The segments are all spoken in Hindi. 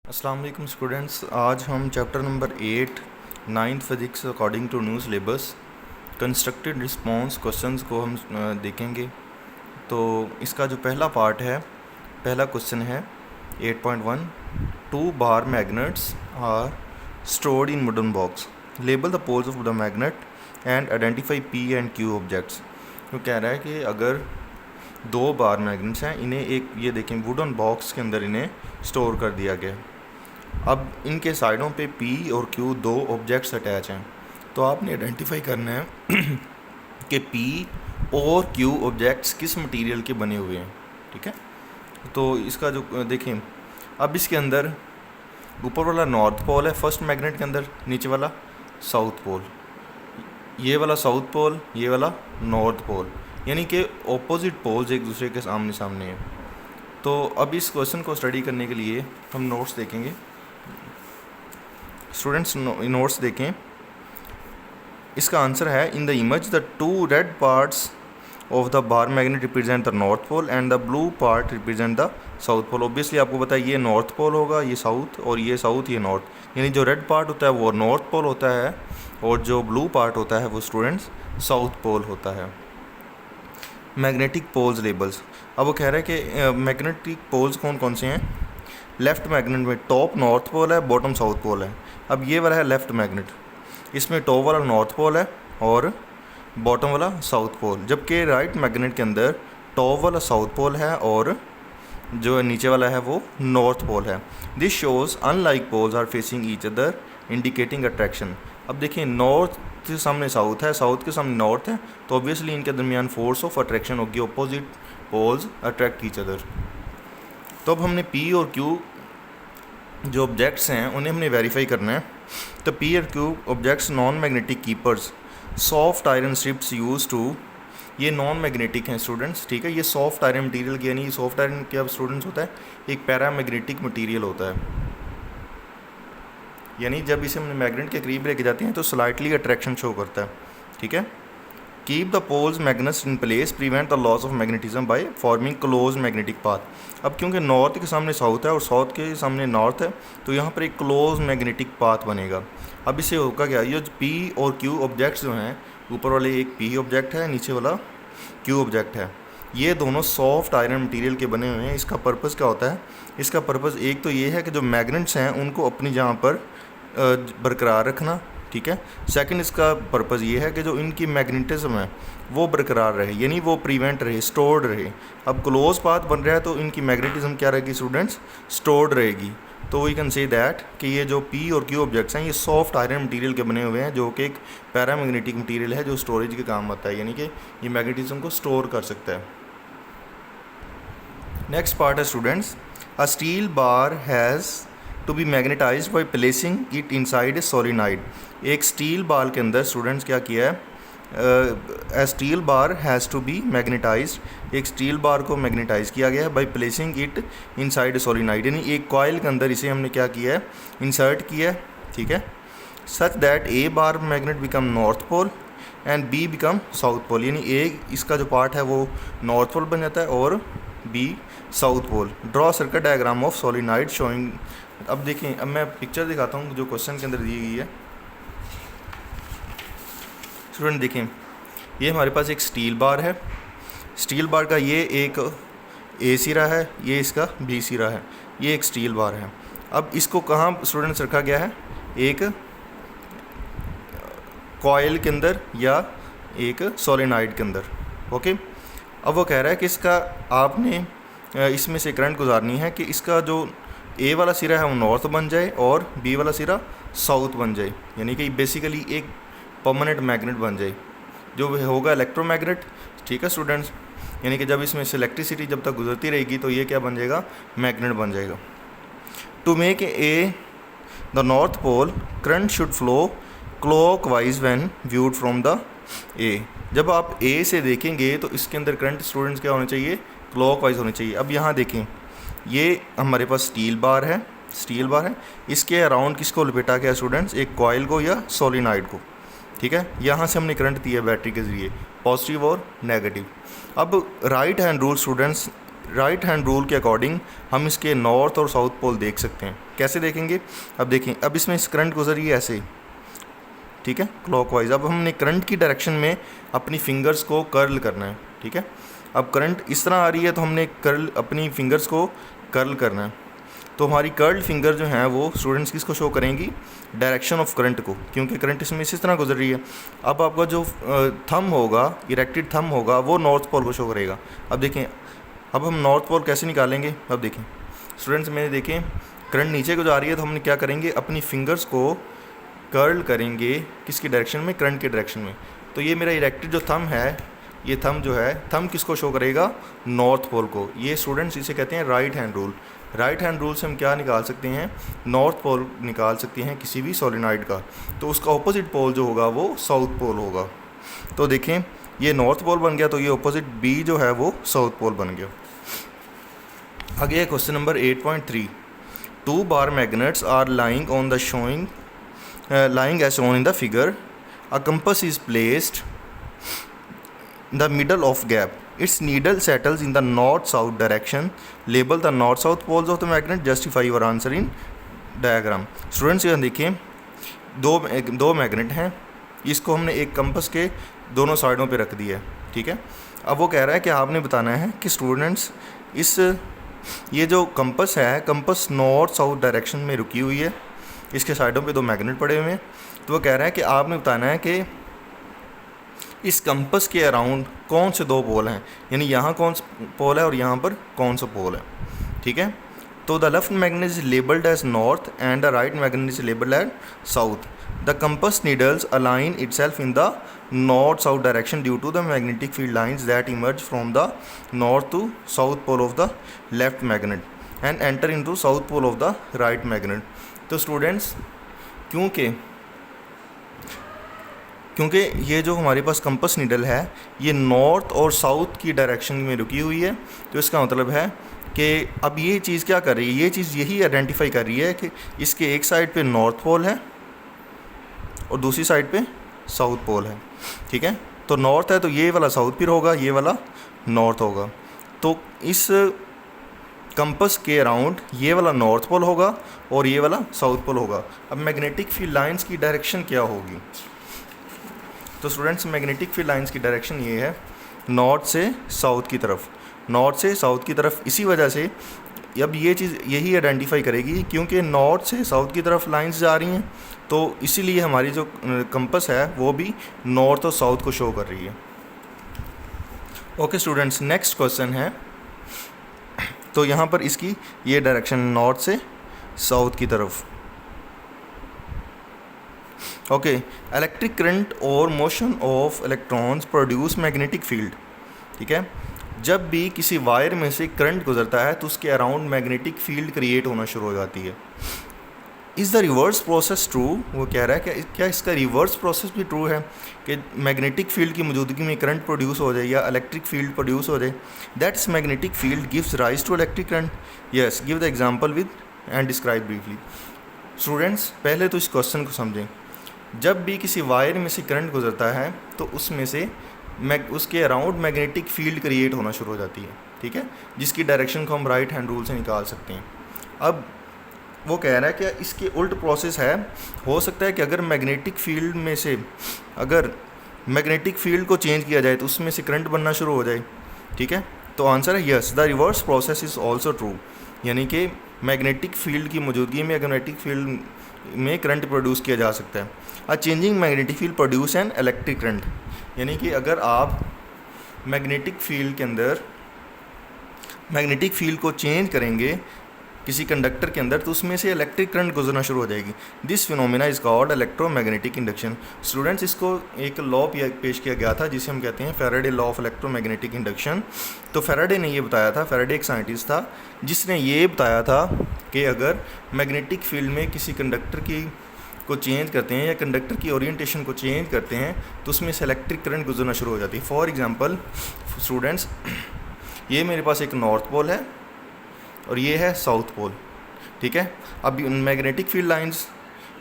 अस्सलाम वालेकुम स्टूडेंट्स। आज हम chapter number 8 ninth physics according to new syllabus constructed response questions को हम देखेंगे। तो इसका जो पहला पार्ट है, पहला क्वेश्चन है 8.1। 2 bar magnets are stored in wooden box, label the poles of the magnet and identify P and Q objects. वो कह रहा है कि अगर 2 बार मैग्नेट्स हैं, इन्हें एक ये देखें वुडन बॉक्स के अंदर इन्हें स्टोर कर दिया गया। अब इनके साइडों पे P और Q 2 ऑब्जेक्ट्स अटैच हैं, तो आपने आइडेंटिफाई करना है कि P और Q ऑब्जेक्ट्स किस मटेरियल के बने हुए हैं। ठीक है, तो इसका जो देखें, अब इसके अंदर ऊपर वाला नॉर्थ पोल है फर्स्ट मैग्नेट के अंदर, नीचे वाला साउथ पोल, ये वाला साउथ पोल, ये वाला नॉर्थ पोल, यानी कि ऑपोजिट पोल्स एक दूसरे के सामने सामने हैं। तो अब इस क्वेश्चन को स्टडी करने के लिए हम नोट्स देखेंगे। स्टूडेंट्स नोट्स देखें। इसका आंसर है in the image the 2 red parts of the bar magnet represent the north pole and the blue part represent the south pole. Obviously आपको पता है ये नॉर्थ पोल होगा, ये साउथ, और ये साउथ, ये नॉर्थ, यानी जो रेड पार्ट होता है वो नॉर्थ पोल होता है और जो ब्लू पार्ट होता है वो स्टूडेंट्स साउथ पोल होता है। Magnetic poles labels. अब वो कह रहा है कि मैग्नेटिक पोल्स कौन कौन से हैं। लेफ़्ट मैग्नेट में टॉप नॉर्थ पोल है, बॉटम साउथ पोल है। अब ये वाला है लेफ़्ट मैग्नेट, इसमें टॉप वाला नॉर्थ पोल है और बॉटम वाला साउथ पोल, जबकि राइट मैग्नेट के अंदर टॉप वाला साउथ पोल है और जो नीचे वाला है वो नॉर्थ पोल है। This shows unlike poles are facing each other indicating attraction. अब देखिए, नॉर्थ के सामने साउथ है, साउथ के सामने नॉर्थ है, तो ऑब्वियसली इनके दरमियान फोर्स ऑफ अट्रैक्शन होगी, opposite poles attract each other. तो अब हमने P और Q जो ऑब्जेक्ट्स हैं उन्हें हमने वेरीफाई करना है। तो P और Q objects non magnetic keepers, soft iron strips use to, ये नॉन मैग्नेटिक हैं स्टूडेंट्स। ठीक है, ये सॉफ्ट आयरन मटेरियल, यानी सॉफ्ट आयरन क्या स्टूडेंट्स होता है, एक पैरामैग्नेटिक मटेरियल होता है, यानी जब इसे हमने मैग्नेट के करीब लेके जाते हैं तो स्लाइटली अट्रैक्शन शो करता है। ठीक है, keep the poles magnets in place, prevent the loss of magnetism by forming close magnetic path. अब क्योंकि नॉर्थ के सामने साउथ है और साउथ के सामने नॉर्थ है, तो यहाँ पर एक क्लोज मैग्नेटिक पाथ बनेगा। अब इससे होगा क्या, ये P और Q ऑब्जेक्ट्स जो हैं, ऊपर वाले एक P ऑब्जेक्ट है, नीचे वाला Q ऑब्जेक्ट है, ये दोनों सॉफ्ट आयरन मटेरियल के बने हुए हैं। इसका पर्पज़ क्या होता है, इसका पर्पज़ एक तो ये है कि जो मैग्नेट्स हैं उनको अपनी जगह पर बरकरार रखना। ठीक है, सेकंड इसका पर्पज़ ये है कि जो इनकी मैग्नेटिज्म है वो बरकरार रहे, यानी वो प्रिवेंट रहे, स्टोर्ड रहे। अब क्लोज पाथ बन रहा है तो इनकी मैग्नेटिज्म क्या रहेगी स्टूडेंट्स, स्टोर्ड रहेगी। तो वी कैन से दैट कि ये जो P और Q ऑब्जेक्ट्स हैं ये सॉफ्ट आयरन मटेरियल के बने हुए हैं, जो कि एक पैरामैग्नेटिक मटेरियल है जो स्टोरेज के काम आता है, यानी कि ये मैग्नेटिज्म को स्टोर कर सकता है। नेक्स्ट पार्ट है students, a steel bar has to be magnetised by placing it inside a solenoid. एक स्टील बार के अंदर स्टूडेंट्स क्या किया है, a steel bar has to be magnetised, एक स्टील बार को मैग्नेटाइज किया गया है by placing it inside a solenoid, यानी एक कॉइल के अंदर इसे हमने क्या किया है, इंसर्ट किया है। ठीक है, such that A bar magnet become north pole and B become south pole, यानी ए इसका जो पार्ट है वो नॉर्थ पोल बन जाता है और B south pole. Draw circuit diagram of solenoid showing. अब देखें, अब मैं पिक्चर दिखाता हूँ जो क्वेश्चन के अंदर दी गई है। स्टूडेंट देखें, ये हमारे पास एक स्टील बार है, स्टील बार का ये एक A सिरा है, ये इसका B सिरा है, ये एक स्टील बार है। अब इसको कहाँ स्टूडेंट्स रखा गया है, एक कॉइल के अंदर या एक सोलेनॉइड के अंदर। ओके, अब वो कह रहा है कि इसका आपने इसमें से करंट गुजारनी है कि इसका जो A वाला सिरा है वो नॉर्थ बन जाए और B वाला सिरा साउथ बन जाए, यानी कि बेसिकली एक परमानेंट मैग्नेट बन जाए, जो होगा इलेक्ट्रोमैग्नेट। ठीक है स्टूडेंट्स, यानी कि जब इसमें से इलेक्ट्रिसिटी जब तक गुजरती रहेगी तो ये क्या बन जाएगा, मैग्नेट बन जाएगा। To make A the north pole current should flow clockwise when viewed from the A. जब आप A से देखेंगे तो इसके अंदर करंट स्टूडेंट्स क्या होना चाहिए, क्लॉकवाइज होनी चाहिए। अब यहाँ देखें, ये हमारे पास स्टील बार है, स्टील बार है, इसके अराउंड किसको लपेटा गया स्टूडेंट्स, एक कॉइल को या सोलेनॉइड को। ठीक है, यहाँ से हमने करंट दिया बैटरी के ज़रिए, पॉजिटिव और नेगेटिव। अब right hand rule students right hand rule के अकॉर्डिंग हम इसके नॉर्थ और साउथ पोल देख सकते हैं। कैसे देखेंगे? अब देखें, अब इसमें इस करंट गुजर रही है ऐसे, ठीक है, क्लॉकवाइज। अब हमने करंट की डायरेक्शन में अपनी फिंगर्स को कर्ल करना है, ठीक है। अब करंट इस तरह आ रही है तो हमने कर्ल अपनी फिंगर्स को कर्ल करना है। तो हमारी कर्ल्ड फिंगर जो हैं वो स्टूडेंट्स किसको शो करेंगी? डायरेक्शन ऑफ करंट को, क्योंकि करंट इसमें इस तरह गुजर रही है। अब आपका जो थंब होगा, इरेक्टेड थंब होगा, वो नॉर्थ पोल को शो करेगा। अब देखें, अब हम नॉर्थ पोल कैसे निकालेंगे? अब देखें स्टूडेंट्स, मैंने देखें करंट नीचे को जा रही है तो हमने क्या करेंगे? अपनी फिंगर्स को कर्ल करेंगे किसकी डायरेक्शन में? करंट की डायरेक्शन में। तो ये मेरा इरेक्टेड जो थंब है, ये थंब जो है, थंब किसको शो करेगा? नॉर्थ पोल को। ये स्टूडेंट्स इसे कहते हैं right hand rule. Right hand rule से हम क्या निकाल सकते हैं? नॉर्थ पोल निकाल सकते हैं किसी भी सोलेनॉइड का। तो उसका ऑपोजिट पोल जो होगा वो साउथ पोल होगा। तो देखें, ये नॉर्थ पोल बन गया, तो ये ऑपोजिट बी जो है वो साउथ पोल बन गया। आगे question number 8.3, 2 bar magnets are lying on the lying as shown in the figure. A compass is placed in the middle of gap. Its needle settles in the north-south direction. Label the north-south poles of the magnet. Justify your answer in diagram. Students, यहाँ देखिए दो मैग्नेट हैं, इसको हमने एक कंपस के दोनों साइडों पे रख दिया है, ठीक है। अब वो कह रहा है कि आपने बताना है कि स्टूडेंट्स ये जो कंपस है, कंपस नॉर्थ साउथ डायरेक्शन में रुकी हुई है, इसके साइडों पे दो मैग्नेट पड़े हुए हैं। तो वो कह रहा है कि आपने बताना है कि इस कंपस के अराउंड कौन से दो पोल हैं, यानी यहाँ कौन सा पोल है और यहाँ पर कौन सा पोल है, ठीक है। तो the left magnet is labelled as north and the right magnet is labelled as south. The compass needles align itself in the north-south direction due to the magnetic field lines that emerge from the north to south pole of the left magnet and enter into south pole of the right magnet. तो स्टूडेंट्स क्योंकि ये जो हमारे पास कंपस नीडल है ये नॉर्थ और साउथ की डायरेक्शन में रुकी हुई है, तो इसका मतलब है कि अब ये चीज़ क्या कर रही है, ये चीज़ यही आइडेंटिफाई कर रही है कि इसके एक साइड पे नॉर्थ पोल है और दूसरी साइड पे साउथ पोल है, ठीक है। तो नॉर्थ है तो ये वाला साउथ फिर होगा, ये वाला नॉर्थ होगा। तो इस कंपस के अराउंड ये वाला नॉर्थ पोल होगा और ये वाला साउथ पोल होगा। अब मैग्नेटिक फील्ड लाइंस की डायरेक्शन क्या होगी? तो स्टूडेंट्स मैग्नेटिक फील्ड लाइंस की डायरेक्शन ये है नॉर्थ से साउथ की तरफ, नॉर्थ से साउथ की तरफ। इसी वजह से अब ये चीज़ यही आइडेंटिफाई करेगी क्योंकि नॉर्थ से साउथ की तरफ लाइंस जा रही हैं, तो इसीलिए हमारी जो कंपस है वो भी नॉर्थ और साउथ को शो कर रही है। ओके स्टूडेंट्स, नेक्स्ट क्वेश्चन है, तो यहाँ पर इसकी ये डायरेक्शन नॉर्थ से साउथ की तरफ। ओके, इलेक्ट्रिक करंट और motion of electrons produce magnetic field, ठीक है। जब भी किसी वायर में से करंट गुजरता है तो उसके अराउंड मैग्नेटिक फील्ड क्रिएट होना शुरू हो जाती है। Is the reverse process true? वो कह रहा है कि क्या इसका रिवर्स प्रोसेस भी ट्रू है कि मैग्नेटिक फील्ड की मौजूदगी में करंट प्रोड्यूस हो जाए या इलेक्ट्रिक फील्ड प्रोड्यूस हो जाए। That's magnetic field gives rise to electric current. Yes, give the example with and describe briefly. Students पहले तो इस क्वेश्चन को समझें। जब भी किसी वायर में से करंट गुजरता है तो उसमें से उसके अराउंड मैग्नेटिक फील्ड क्रिएट होना शुरू हो जाती है, ठीक है, जिसकी डायरेक्शन को हम राइट हैंड रूल से निकाल सकते हैं। अब वो कह रहा है कि इसके उल्ट प्रोसेस है, हो सकता है कि अगर मैग्नेटिक फील्ड में से अगर मैग्नेटिक फील्ड को चेंज किया जाए तो उसमें से करंट बनना शुरू हो जाए, ठीक है। तो आंसर है yes, the reverse process is also true, यानी कि मैग्नेटिक फील्ड की मौजूदगी में मैग्नेटिक फील्ड में करंट प्रोड्यूस किया जा सकता है। अ changing magnetic field produce an electric current, यानी कि अगर आप मैग्नेटिक फील्ड के अंदर मैग्नेटिक फील्ड को चेंज करेंगे किसी कंडक्टर के अंदर तो उसमें से इलेक्ट्रिक करंट गुजरना शुरू हो जाएगी। This phenomena is called electromagnetic induction. Students इसको एक लॉ पेश किया गया था जिसे हम कहते हैं Faraday law of electromagnetic induction. तो फैराडे ने ये बताया था, फैराडे एक साइंटिस्ट था जिसने ये बताया था कि अगर मैग्नेटिक फील्ड में किसी कंडक्टर को चेंज करते हैं या कंडक्टर की ओरिएंटेशन को चेंज करते हैं तो उसमें से इलेक्ट्रिक करंट गुजरना शुरू हो जाती है। फॉर एग्जांपल स्टूडेंट्स, ये मेरे पास एक नॉर्थ पोल है और ये है साउथ पोल, ठीक है। अब मैग्नेटिक फील्ड लाइंस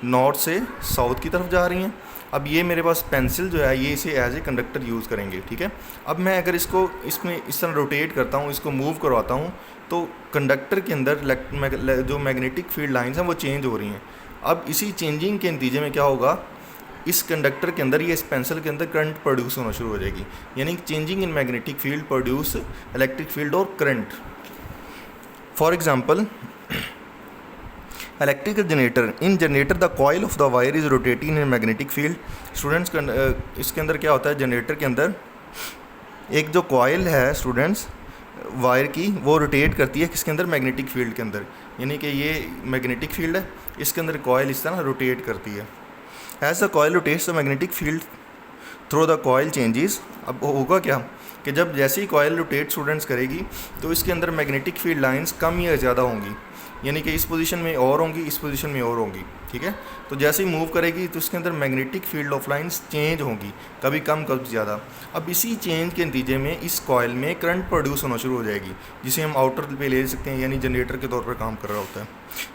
नॉर्थ से साउथ की तरफ जा रही हैं अब ये मेरे पास पेंसिल जो है ये इसे एज ए कंडक्टर यूज़ करेंगे, ठीक है। अब मैं अगर इसको इसमें इस तरह रोटेट करता हूँ, इसको मूव करवाता हूँ, तो कंडक्टर के अंदर जो मैग्नेटिक फील्ड लाइंस हैं वो चेंज हो रही हैं। अब इसी चेंजिंग के नतीजे में क्या होगा, इस कंडक्टर के अंदर, ये इस पेंसिल के अंदर करंट प्रोड्यूस होना शुरू हो जाएगी, यानी changing in magnetic field produce electric field और current. For example electrical generator, in generator the coil of the wire is rotating in magnetic field. Students इसके अंदर क्या होता है, जनरेटर के अंदर एक जो कॉइल है स्टूडेंट्स वायर की, वो रोटेट करती है किसके अंदर, मैग्नेटिक फील्ड के अंदर, यानी कि ये मैग्नेटिक फील्ड है, इसके अंदर कॉइल इस तरह रोटेट करती है। As the coil rotates the magnetic field through the coil changes. अब होगा क्या कि जब जैसे ही कॉइल रोटेट स्टूडेंट्स करेगी तो इसके अंदर मैग्नेटिक फील्ड लाइंस कम या ज़्यादा होंगी, यानी कि इस पोजीशन में और होंगी, इस पोजीशन में और होंगी, ठीक है। तो जैसे ही मूव करेगी तो इसके अंदर magnetic field of lines change होंगी, कभी कम कभी ज़्यादा। अब इसी चेंज के नतीजे में इस कॉइल में करंट प्रोड्यूस होना शुरू हो जाएगी, जिसे हम आउटर पे ले सकते हैं, यानी जनरेटर के तौर पर काम कर रहा होता है।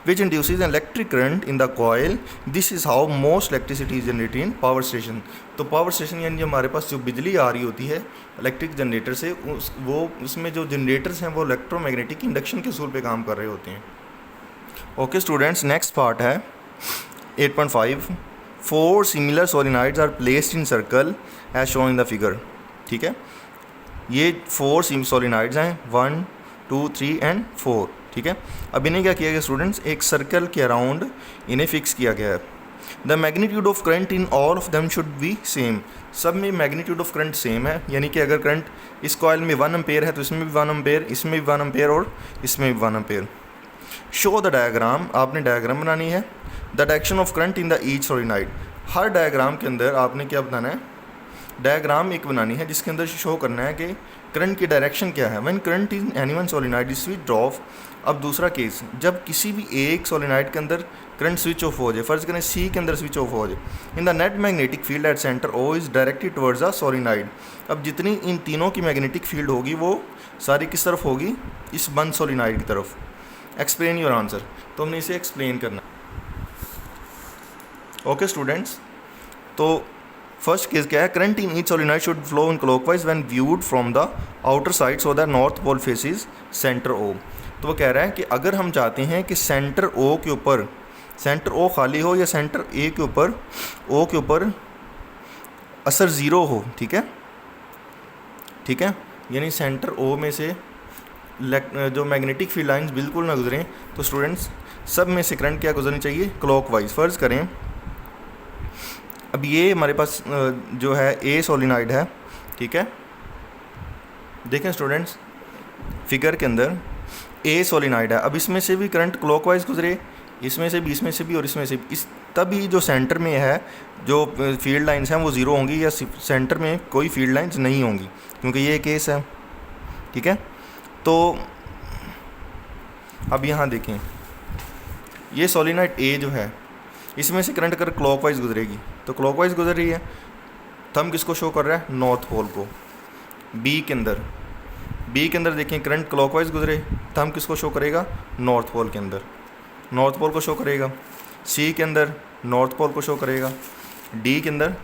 Which induces an electric current in the coil, this is how most electricity is generated in power station. तो पावर स्टेशन यानी हमारे पास जो बिजली आ रही होती है इलेक्ट्रिक जनरेटर से, उसमें जो जनरेटर्स हैं वो इलेक्ट्रोमैग्नेटिक इंडक्शन के उसूल पे काम कर रहे होते हैं। ओके स्टूडेंट्स, नेक्स्ट पार्ट है 8.5। 4 similar solenoids are placed in circle as shown in the figure, ठीक है। ये 4 सोलिनॉइड्स हैं, 1 2 3 एंड 4, ठीक है। अब इन्हें क्या किया गया स्टूडेंट्स, एक सर्कल के अराउंड इन्हें फिक्स किया गया है। The magnitude of current in all of them should be same. सब में मैग्नीट्यूड ऑफ करंट सेम है, यानी कि अगर करंट इस कॉइल में 1 एम्पेयर है तो इसमें भी 1 एम्पेयर, इसमें भी 1 एम्पेयर और इसमें भी 1 एम्पेयर। शो द डायग्राम, आपने डायग्राम बनानी है। The direction of current in the each solenoid, her diagram के अंदर आपने क्या बनाना है, डायग्राम एक बनानी है जिसके अंदर शो करना है कि करंट की डायरेक्शन क्या है। When current in any one solenoid is switch off. अब दूसरा केस, जब किसी भी एक सोलिनॉइड के अंदर करंट स्विच ऑफ हो जाए, फर्ज करें सी के अंदर स्विच ऑफ हो जाए, in the net magnetic field at centre O is directed towards the solenoid. अब जितनी इन तीनों की मैग्नेटिक फील्ड होगी वो सारी किस तरफ होगी, इस बंद सोलिनॉइड की तरफ। एक्सप्लेन योर आंसर, तो हमने इसे एक्सप्लेन करना। ओके स्टूडेंट्स, तो फर्स्ट केस क्या है, current in each solenoid should flow in clockwise when viewed from the outer side so that north pole faces centre O. तो वो कह रहा है कि अगर हम चाहते हैं कि सेंटर ओ के ऊपर, सेंटर ओ खाली हो या सेंटर ए के ऊपर, ओ के ऊपर असर ज़ीरो हो, ठीक है, ठीक है, यानी सेंटर ओ में से जो मैग्नेटिक फील्ड लाइंस बिल्कुल ना गुजरें, तो स्टूडेंट्स सब में से करंट क्या गुजरनी चाहिए, क्लॉकवाइज। फ़र्ज़ करें अब ये हमारे पास जो है ए सोलिनॉइड है, ठीक है। देखें स्टूडेंट्स फिगर के अंदर ए सोलिनॉइड है, अब इसमें से भी करंट क्लॉकवाइज गुजरे, इसमें से भी, इसमें से भी और इसमें से भी, तभी जो सेंटर में है जो फील्ड लाइंस हैं वो ज़ीरो होंगी, या सेंटर में कोई फील्ड लाइंस नहीं होंगी, क्योंकि ये केस है, ठीक है। तो अब यहाँ देखें, ये सोलिनॉइड ए जो है इसमें से करंट अगर क्लॉकवाइज गुजरेगी तो क्लॉकवाइज गुजर रही है, थंब किसको शो कर रहा है, नॉर्थ पोल को। बी के अंदर देखें करंट क्लॉकवाइज गुजरे, थंब किसको शो करेगा, नॉर्थ पोल के अंदर, नॉर्थ पोल को शो करेगा। सी के अंदर नॉर्थ पोल को शो करेगा, डी के अंदर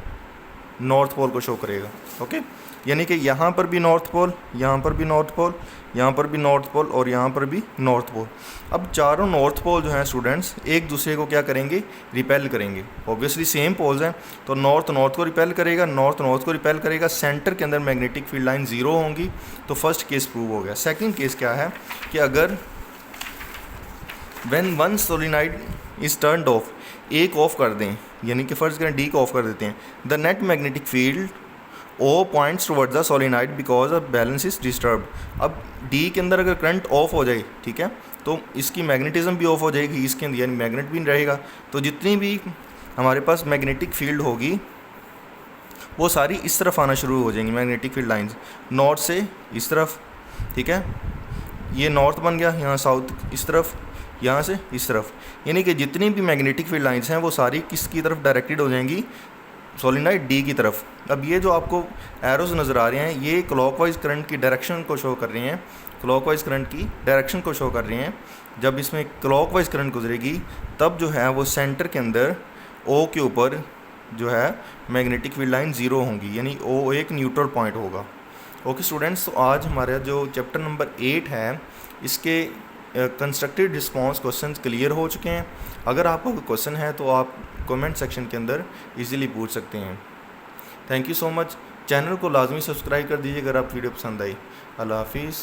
नॉर्थ पोल को शो करेगा। ओके, यानी कि यहाँ पर भी नॉर्थ पोल, यहाँ पर भी नॉर्थ पोल, यहाँ पर भी नॉर्थ पोल और यहाँ पर भी नॉर्थ पोल। अब चारों नॉर्थ पोल जो हैं स्टूडेंट्स एक दूसरे को क्या करेंगे, रिपेल करेंगे। ऑब्वियसली सेम पोल्स हैं तो नॉर्थ नॉर्थ को रिपेल करेगा, नॉर्थ नॉर्थ को रिपेल करेगा, सेंटर के अंदर मैग्नेटिक फील्ड लाइन ज़ीरो होंगी। तो फर्स्ट केस प्रूव हो गया। सेकेंड केस क्या है कि अगर when one solenoid is turned of, एक ऑफ कर दें, यानी कि फ़र्ज़ करें डी को ऑफ कर देते हैं, the net magnetic field O points towards the solenoid because of balance is disturbed. अब डी के अंदर अगर करंट ऑफ हो जाए, ठीक है, तो इसकी मैग्नेटिज्म भी ऑफ हो जाएगी, इसके अंदर यानी मैग्नेट भी नहीं रहेगा। तो जितनी भी हमारे पास मैग्नेटिक फील्ड होगी वो सारी इस तरफ आना शुरू हो जाएंगी, मैग्नेटिक फील्ड लाइंस नॉर्थ से इस तरफ, ठीक है, ये नॉर्थ बन गया, यहाँ साउथ इस तरफ, यहाँ से इस तरफ, यानी कि जितनी भी मैग्नेटिक फील्ड लाइंस हैं वो सारी किसकी तरफ डायरेक्टेड हो जाएंगी, सोलिनॉइड डी की तरफ। अब ये जो आपको एरोज नज़र आ रहे हैं ये क्लॉकवाइज करंट की डायरेक्शन को शो कर रही हैं, क्लॉकवाइज करंट की डायरेक्शन को शो कर रही हैं। जब इसमें क्लॉकवाइज करंट गुजरेगी तब जो है वो सेंटर के अंदर ओ के ऊपर जो है मैग्नेटिक फील्ड लाइन ज़ीरो होंगी, यानी वो एक न्यूट्रल पॉइंट होगा। ओके स्टूडेंट्स, तो आज हमारा जो चैप्टर नंबर 8 है इसके कंस्ट्रक्टेड रिस्पांस क्वेश्चंस क्लियर हो चुके हैं। अगर आपका कोई क्वेश्चन है तो आप कमेंट सेक्शन के अंदर इजीली पूछ सकते हैं। Thank you so much. Channel को लाजमी सब्सक्राइब कर दीजिए अगर आप वीडियो पसंद आई। अल्लाह हाफिज़।